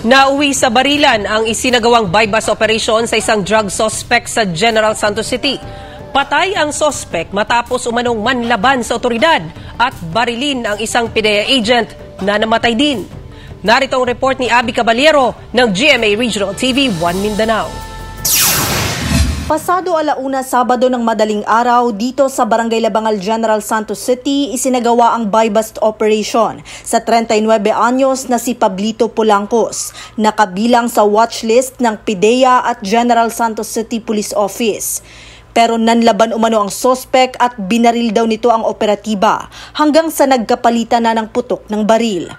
Nauwi sa barilan ang isinagawang bypass operation sa isang drug suspect sa General Santos City. Patay ang suspect matapos umanong manlaban sa otoridad at barilin ang isang PIDEA agent na namatay din. Narito ang report ni Abby Caballero ng GMA Regional TV 1 Mindanao. Pasado 1:00 Sabado ng madaling araw dito sa Barangay Labangal, General Santos City, isinagawa ang buy-bust operation sa 39 anyos na si Pablito Polancos, nakabilang sa watchlist ng PIDEA at General Santos City Police Office. Pero nanlaban umano ang sospek at binaril daw nito ang operatiba hanggang sa nagkapalitan na ng putok ng baril.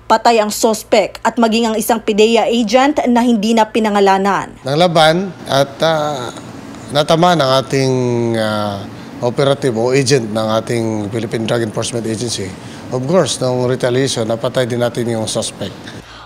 Patay ang sospek at maging ang isang PIDEA agent na hindi na pinangalanan. Nanglaban at natama ng ating operative o agent ng ating Philippine Drug Enforcement Agency. Of course, nung retaliation, napatay din natin yung suspect.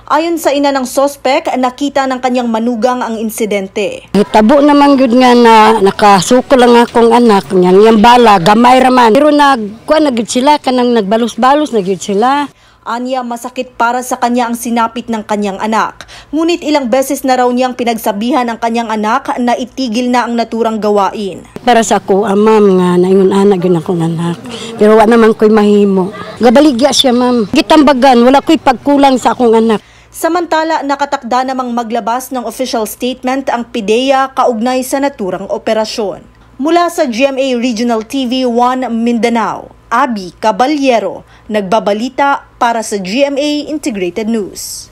Ayon sa ina ng sospek, nakita ng kanyang manugang ang insidente. Tabo naman yun nga na nakasuko lang akong anak, yung bala, gamay raman. Pero nagkwan sila, kanang nagbalos-balos na sila. Anya, masakit para sa kanya ang sinapit ng kanyang anak. Ngunit ilang beses na raw niyang pinagsabihan ang kanyang anak na itigil na ang naturang gawain. Para sa ako, ma'am, nga naingon anak yun akong anak. Pero wala naman ko'y mahimo. Gabaligya siya, ma'am. Gitambagan, wala ko'y pagkulang sa akong anak. Samantala, nakatakda namang maglabas ng official statement ang PIDEA kaugnay sa naturang operasyon. Mula sa GMA Regional TV 1 Mindanao, Abby Caballero, nagbabalita para sa GMA Integrated News.